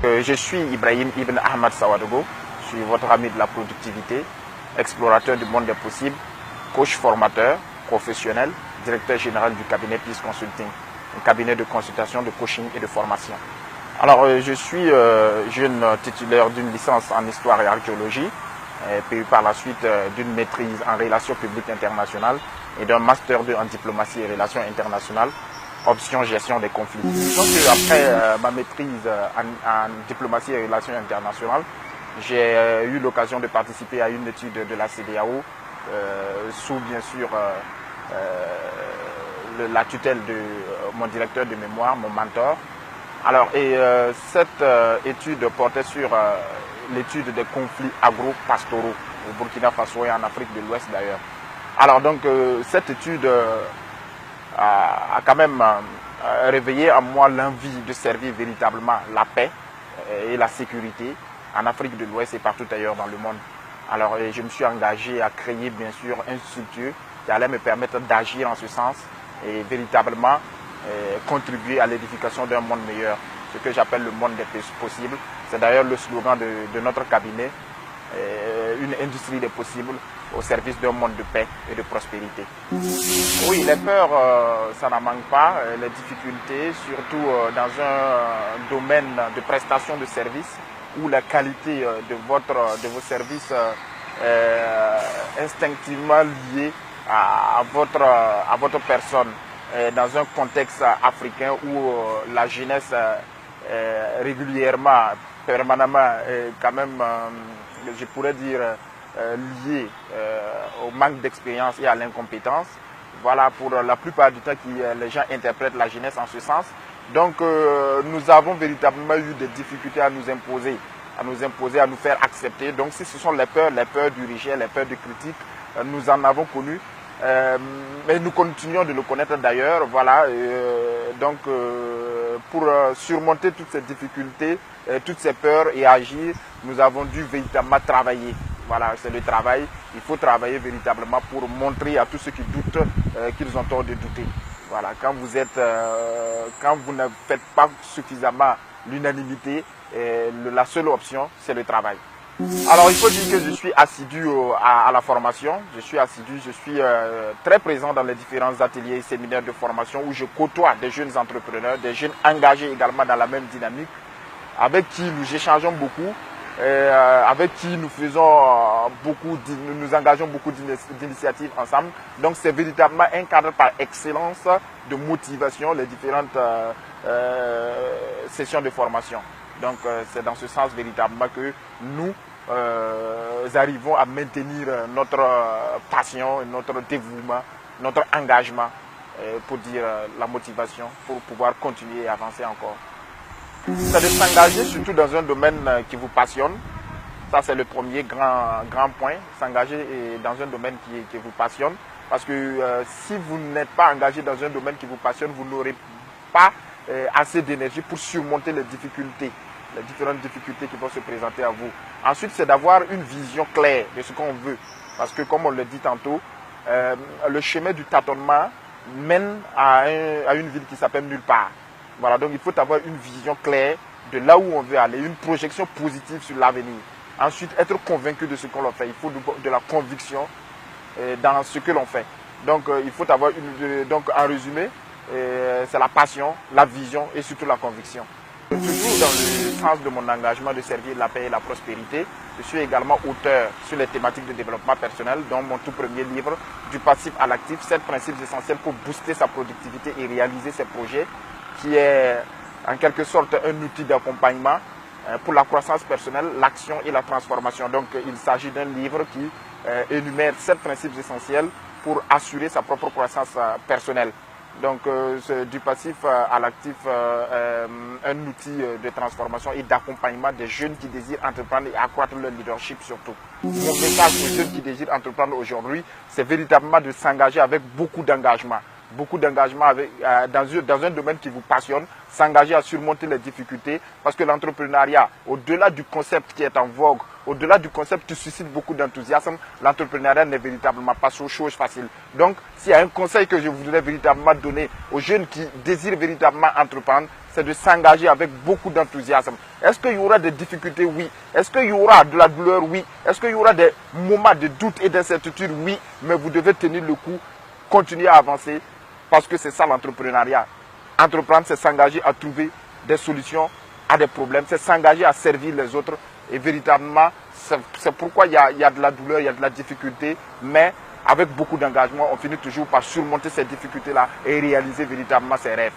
Je suis Ibrahim Ibn Ahmad Sawadogo, je suis votre ami de la productivité, explorateur du monde des possibles, coach formateur, professionnel, directeur général du cabinet Peace Consulting, un cabinet de consultation, de coaching et de formation. Alors, je suis jeune titulaire d'une licence en histoire et archéologie, puis par la suite d'une maîtrise en relations publiques internationales et d'un master 2 en diplomatie et relations internationales, option gestion des conflits. Donc après ma maîtrise en diplomatie et relations internationales, j'ai eu l'occasion de participer à une étude de la CEDEAO sous bien sûr la tutelle de mon directeur de mémoire, mon mentor. Alors, cette étude portait sur l'étude des conflits agro-pastoraux au Burkina Faso et en Afrique de l'Ouest d'ailleurs. Alors donc cette étude a quand même réveillé en moi l'envie de servir véritablement la paix et la sécurité en Afrique de l'Ouest et partout ailleurs dans le monde. Alors je me suis engagé à créer bien sûr une structure qui allait me permettre d'agir en ce sens et véritablement contribuer à l'édification d'un monde meilleur, ce que j'appelle le monde des possibles. C'est d'ailleurs le slogan de notre cabinet, une industrie des possibles au service d'un monde de paix et de prospérité. Oui, les peurs, ça n'en manque pas, les difficultés, surtout dans un domaine de prestation de services où la qualité de vos services est instinctivement liée à votre personne. Dans un contexte africain où la jeunesse régulièrement, permanemment, quand même, je pourrais dire, liée au manque d'expérience et à l'incompétence. Voilà pour la plupart du temps que les gens interprètent la jeunesse en ce sens. Donc nous avons véritablement eu des difficultés à nous imposer, à nous faire accepter. Donc si ce sont les peurs du rejet, les peurs du critique, nous en avons connu. Mais nous continuons de le connaître d'ailleurs, voilà. Donc pour surmonter toutes ces difficultés, toutes ces peurs et agir, nous avons dû véritablement travailler. Voilà, c'est le travail. Il faut travailler véritablement pour montrer à tous ceux qui doutent qu'ils ont tort de douter. Voilà, quand vous ne faites pas suffisamment l'unanimité, la seule option, c'est le travail. Alors il faut dire que je suis assidu à la formation, je suis très présent dans les différents ateliers et séminaires de formation où je côtoie des jeunes entrepreneurs, des jeunes engagés également dans la même dynamique, avec qui nous échangeons beaucoup, avec qui nous engageons beaucoup d'initiatives ensemble. Donc c'est véritablement un cadre par excellence de motivation, les différentes sessions de formation. Donc c'est dans ce sens véritablement que nous arrivons à maintenir notre passion, notre dévouement, notre engagement pour dire la motivation pour pouvoir continuer et avancer encore. C'est de s'engager surtout dans un domaine qui vous passionne. Ça c'est le premier grand point, s'engager dans un domaine qui vous passionne. Parce que si vous n'êtes pas engagé dans un domaine qui vous passionne, vous n'aurez pas assez d'énergie pour surmonter les différentes difficultés qui vont se présenter à vous. Ensuite, c'est d'avoir une vision claire de ce qu'on veut. Parce que comme on le dit tantôt, le chemin du tâtonnement mène à une ville qui s'appelle nulle part. Voilà, donc il faut avoir une vision claire de là où on veut aller, une projection positive sur l'avenir. Ensuite, être convaincu de ce qu'on fait. Il faut de la conviction dans ce que l'on fait. Donc, il faut avoir donc en résumé, c'est la passion, la vision et surtout la conviction. Toujours dans le sens de mon engagement de servir la paix et la prospérité, je suis également auteur sur les thématiques de développement personnel, dont mon tout premier livre, Du passif à l'actif, 7 principes essentiels pour booster sa productivité et réaliser ses projets, qui est en quelque sorte un outil d'accompagnement pour la croissance personnelle, l'action et la transformation. Donc il s'agit d'un livre qui énumère 7 principes essentiels pour assurer sa propre croissance personnelle. Donc du passif à l'actif, un outil de transformation et d'accompagnement des jeunes qui désirent entreprendre et accroître leur leadership surtout. Mon message aux jeunes qui désirent entreprendre aujourd'hui, c'est véritablement de s'engager avec beaucoup d'engagement. Beaucoup d'engagement dans un domaine qui vous passionne, s'engager à surmonter les difficultés, parce que l'entrepreneuriat, au-delà du concept qui est en vogue au-delà du concept qui suscite beaucoup d'enthousiasme, l'entrepreneuriat n'est véritablement pas chose facile. Donc, s'il y a un conseil que je voudrais véritablement donner aux jeunes qui désirent véritablement entreprendre, c'est de s'engager avec beaucoup d'enthousiasme. Est-ce qu'il y aura des difficultés? Oui. Est-ce qu'il y aura de la douleur? Oui. Est-ce qu'il y aura des moments de doute et d'incertitude? Oui. Mais vous devez tenir le coup, continuer à avancer, parce que c'est ça l'entrepreneuriat. Entreprendre, c'est s'engager à trouver des solutions à des problèmes, c'est s'engager à servir les autres. Et véritablement, c'est pourquoi il y a de la douleur, il y a de la difficulté, mais avec beaucoup d'engagement, on finit toujours par surmonter ces difficultés-là et réaliser véritablement ses rêves.